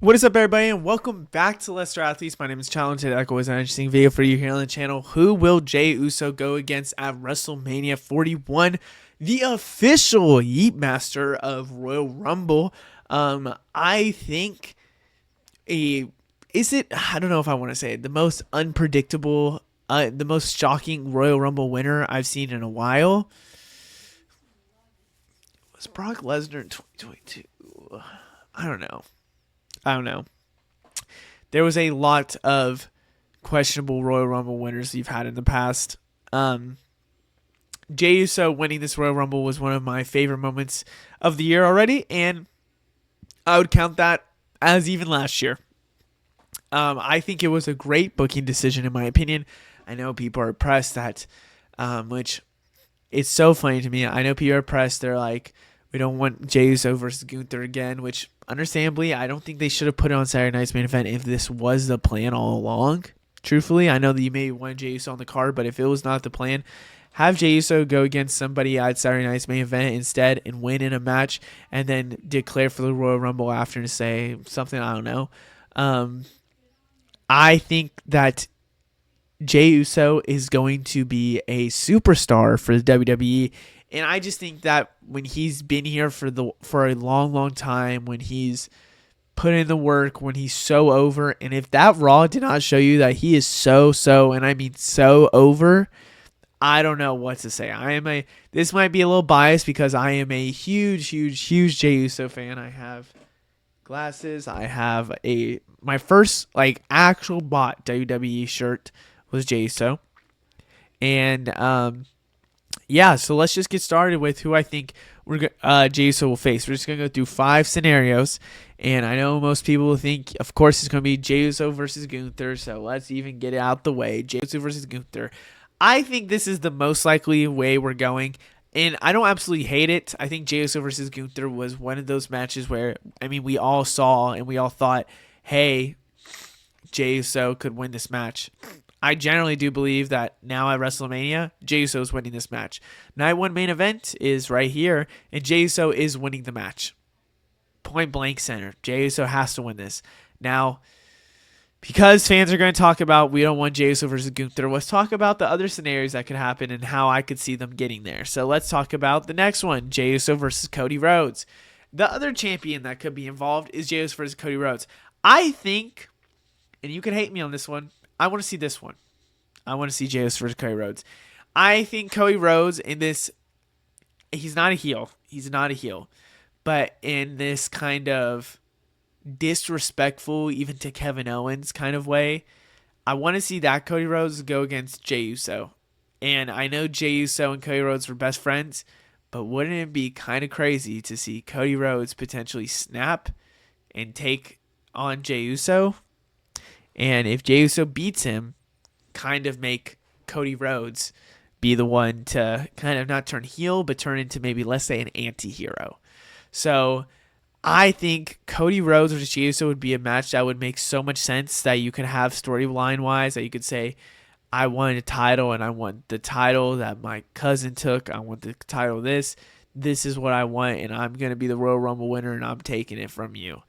What is up, everybody, and welcome back to Lester Athletes. My name is Chadwell. Today, like always, an interesting video for you here on the channel. Who will Jey Uso go against at WrestleMania 41, the official Yeet Master of Royal Rumble? I think I don't know if I want to say it, the most unpredictable, the most shocking Royal Rumble winner I've seen in a while. Was Brock Lesnar in 2022? I don't know. There was a lot of questionable Royal Rumble winners you've had in the past. Jey Uso winning this Royal Rumble was one of my favorite moments of the year already, and I would count that as even last year. I think it was a great booking decision, in my opinion. I know people are pressed that, which it's so funny to me. I know people are pressed. They're like, we don't want Jey Uso versus Gunther again, which understandably, I don't think they should have put it on Saturday Night's main event if this was the plan all along. Truthfully, I know that you may want Jey Uso on the card, but if it was not the plan, have Jey Uso go against somebody at Saturday Night's main event instead and win in a match, and then declare for the Royal Rumble after to say something, I don't know. I think that Jey Uso is going to be a superstar for the WWE. And I just think that when he's been here for a long time, when he's put in the work, when he's so over, and if that Raw did not show you that he is so, and I mean so over, I don't know what to say. This might be a little biased because I am a huge Jey Uso fan. I have glasses. I have my first actual bought WWE shirt was Jey Uso. And yeah, so let's just get started with who I think Jey Uso will face. We're just going to go through 5 scenarios, and I know most people will think, of course, it's going to be Jey Uso versus Gunther, so let's even get it out the way. Jey Uso versus Gunther. I think this is the most likely way we're going, and I don't absolutely hate it. I think Jey Uso versus Gunther was one of those matches where, I mean, we all saw and we all thought, hey, Jey Uso could win this match. I generally do believe that now at WrestleMania, Jey Uso is winning this match. Night 1 main event is right here, and Jey Uso is winning the match. Point blank center. Jey Uso has to win this. Now, because fans are going to talk about we don't want Jey Uso versus Gunther, let's talk about the other scenarios that could happen and how I could see them getting there. So let's talk about the next one, Jey Uso versus Cody Rhodes. The other champion that could be involved is Jey Uso versus Cody Rhodes. I think, and you can hate me on this one, I want to see this one. I want to see Jey Uso versus Cody Rhodes. I think Cody Rhodes in this, he's not a heel. He's not a heel. But in this kind of disrespectful, even to Kevin Owens kind of way, I want to see that Cody Rhodes go against Jey Uso. And I know Jey Uso and Cody Rhodes were best friends, but wouldn't it be kind of crazy to see Cody Rhodes potentially snap and take on Jey Uso? And if Jey Uso beats him, kind of make Cody Rhodes be the one to kind of not turn heel, but turn into maybe, let's say, an anti-hero. So I think Cody Rhodes versus Jey Uso would be a match that would make so much sense that you could have storyline-wise, that you could say, I want a title, and I want the title that my cousin took. I want the title of this. This is what I want, and I'm going to be the Royal Rumble winner, and I'm taking it from you.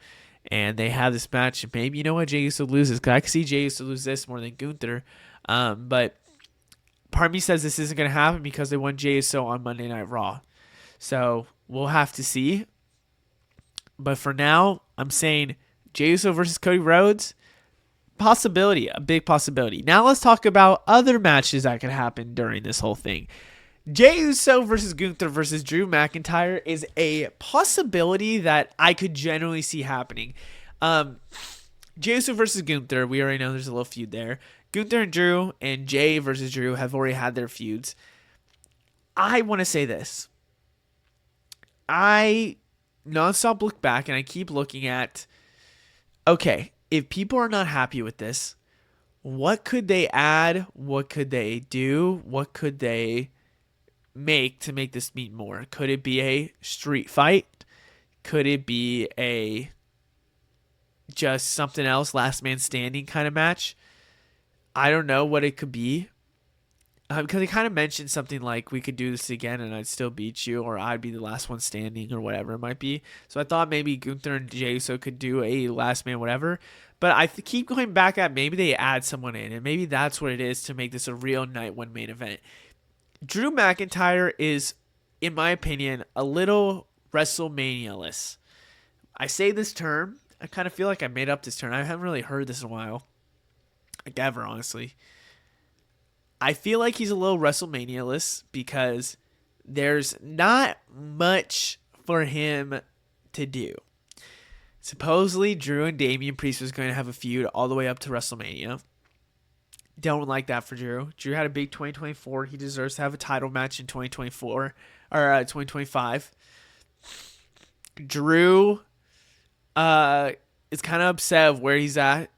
And they have this match, and maybe, you know what, Jey Uso loses, because I can see Jey Uso lose this more than Gunther. But part of me says this isn't going to happen because they won Jey Uso on Monday Night Raw. So we'll have to see. But for now, I'm saying Jey Uso versus Cody Rhodes, possibility, a big possibility. Now let's talk about other matches that could happen during this whole thing. Jey Uso versus Gunther versus Drew McIntyre is a possibility that I could generally see happening. Jey Uso versus Gunther, we already know there's a little feud there. Gunther and Drew and Jey versus Drew have already had their feuds. I want to say this. I nonstop look back and I keep looking at, okay, if people are not happy with this, what could they add? What could they do? What could they make to make this mean more? Could it be a street fight? Could it be a just something else, last man standing kind of match? I don't know what it could be. because he kind of mentioned something like we could do this again and I'd still beat you, or I'd be the last one standing, or whatever it might be. So I thought maybe Gunther and Jey Uso could do a last man whatever. But I keep going back at maybe they add someone in, and maybe that's what it is to make this a real night one main event. Drew McIntyre is, in my opinion, a little WrestleMania-less. I say this term, I kind of feel like I made up this term. I haven't really heard this in a while. Like ever, honestly. I feel like he's a little WrestleMania-less because there's not much for him to do. Supposedly, Drew and Damian Priest was going to have a feud all the way up to WrestleMania. Don't like that for Drew. Drew had a big 2024. He deserves to have a title match in 2024 or 2025. Drew is kind of upset of where he's at.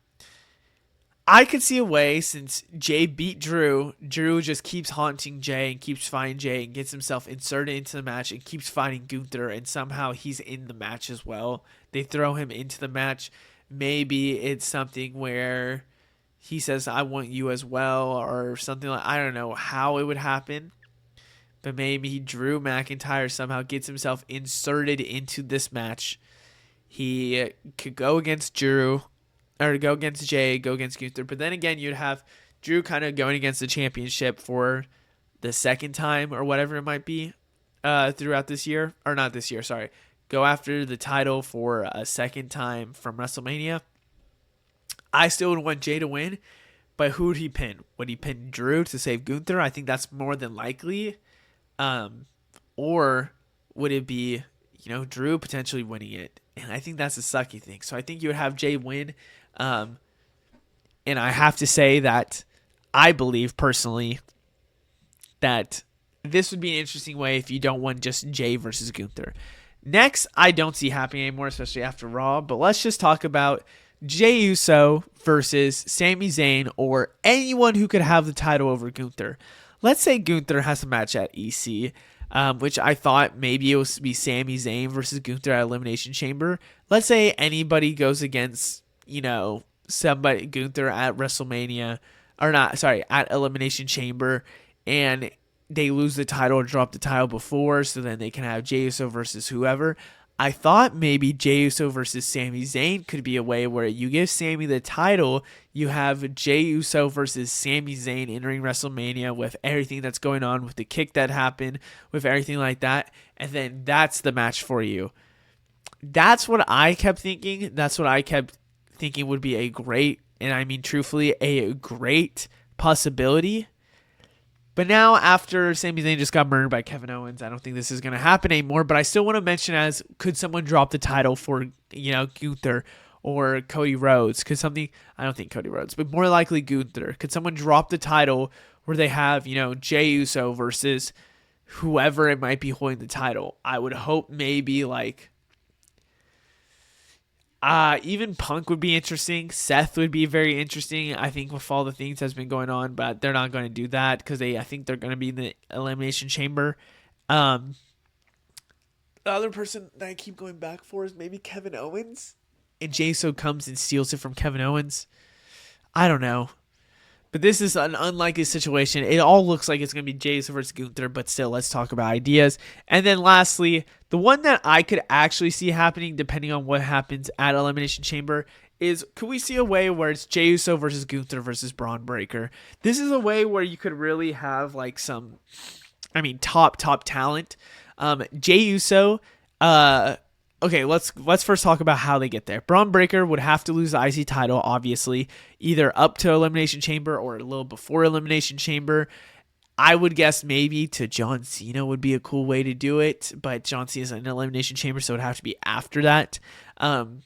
I could see a way, since Jey beat Drew, Drew just keeps haunting Jey and keeps fighting Jey and gets himself inserted into the match and keeps fighting Gunther, and somehow he's in the match as well. They throw him into the match. Maybe it's something where he says, I want you as well, or something like, I don't know how it would happen. But maybe Drew McIntyre somehow gets himself inserted into this match. He could go against Drew, or go against Jey, go against Gunther. But then again, you'd have Drew kind of going against the championship for the second time or whatever it might be throughout this year. Or not this year, sorry. Go after the title for a second time from WrestleMania. I still would want Jey to win, but who would he pin? Would he pin Drew to save Gunther? I think that's more than likely. Or would it be, Drew potentially winning it? And I think that's a sucky thing. So I think you would have Jey win. And I have to say that I believe personally that this would be an interesting way if you don't want just Jey versus Gunther. Next, I don't see happening anymore, especially after Raw. But let's just talk about Jey Uso versus Sami Zayn, or anyone who could have the title over Gunther. Let's say Gunther has a match at EC, which I thought maybe it would be Sami Zayn versus Gunther at Elimination Chamber. Let's say anybody goes against, somebody, Gunther at WrestleMania, at Elimination Chamber, and they lose the title or drop the title before, so then they can have Jey Uso versus whoever. I thought maybe Jey Uso versus Sami Zayn could be a way where you give Sami the title, you have Jey Uso versus Sami Zayn entering WrestleMania with everything that's going on, with the kick that happened, with everything like that, and then that's the match for you. That's what I kept thinking. That's what I kept thinking would be a great, and I mean truthfully, a great possibility. But now, after Sami Zayn just got murdered by Kevin Owens, I don't think this is going to happen anymore. But I still want to mention, as could someone drop the title for, Gunther or Cody Rhodes? I don't think Cody Rhodes, but more likely Gunther. Could someone drop the title where they have, Jey Uso versus whoever it might be holding the title? I would hope maybe even Punk would be interesting. Seth would be very interesting, I think, with all the things that's been going on, but they're not going to do that because I think they're going to be in the Elimination Chamber. The other person that I keep going back for is maybe Kevin Owens, and Jey Uso comes and steals it from Kevin Owens. I don't know. But this is an unlikely situation. It all looks like it's going to be Jey Uso versus Gunther, but still, let's talk about ideas. And then lastly, the one that I could actually see happening, depending on what happens at Elimination Chamber, is could we see a way where it's Jey Uso versus Gunther versus Braun Breaker? This is a way where you could really have some, top talent. Jey Uso, okay, let's first talk about how they get there. Braun Breaker would have to lose the IC title, obviously, either up to Elimination Chamber or a little before Elimination Chamber. I would guess maybe to John Cena would be a cool way to do it, but John Cena's in Elimination Chamber, so it would have to be after that. Then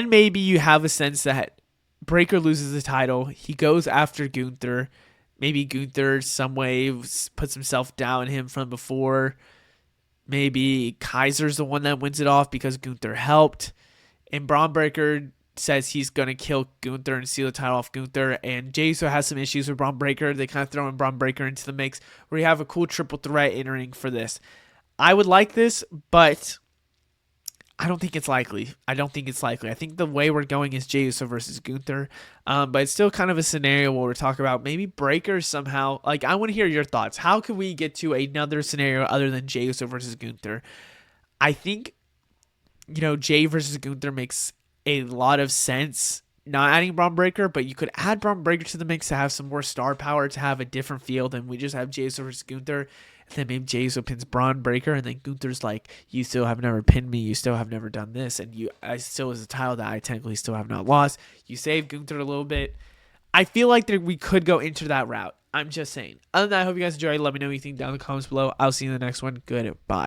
maybe you have a sense that Breaker loses the title. He goes after Gunther. Maybe Gunther some way puts himself down him from before. Maybe Kaiser's the one that wins it off because Gunther helped. And Braun Breaker says he's going to kill Gunther and steal the title off Gunther. And Jey Uso has some issues with Braun Breaker. They kind of throw in Braun Breaker into the mix where you have a cool triple threat entering for this. I would like this, but I don't think it's likely. I think the way we're going is Jey Uso versus Gunther, but it's still kind of a scenario where we're talking about maybe Breaker somehow. Like, I want to hear your thoughts. How can we get to another scenario other than Jey Uso versus Gunther? I think, Jay versus Gunther makes a lot of sense. Not adding Braun Breaker, but you could add Braun Breaker to the mix to have some more star power, to have a different feel than we just have Jey Uso versus Gunther. And then maybe Jey Uso pins Braun Breaker, and then Gunther's like, "You still have never pinned me. You still have never done this, and I still is a title that I technically still have not lost." You save Gunther a little bit. I feel like that we could go into that route. I'm just saying. Other than that, I hope you guys enjoyed. Let me know what you think down in the comments below. I'll see you in the next one. Goodbye.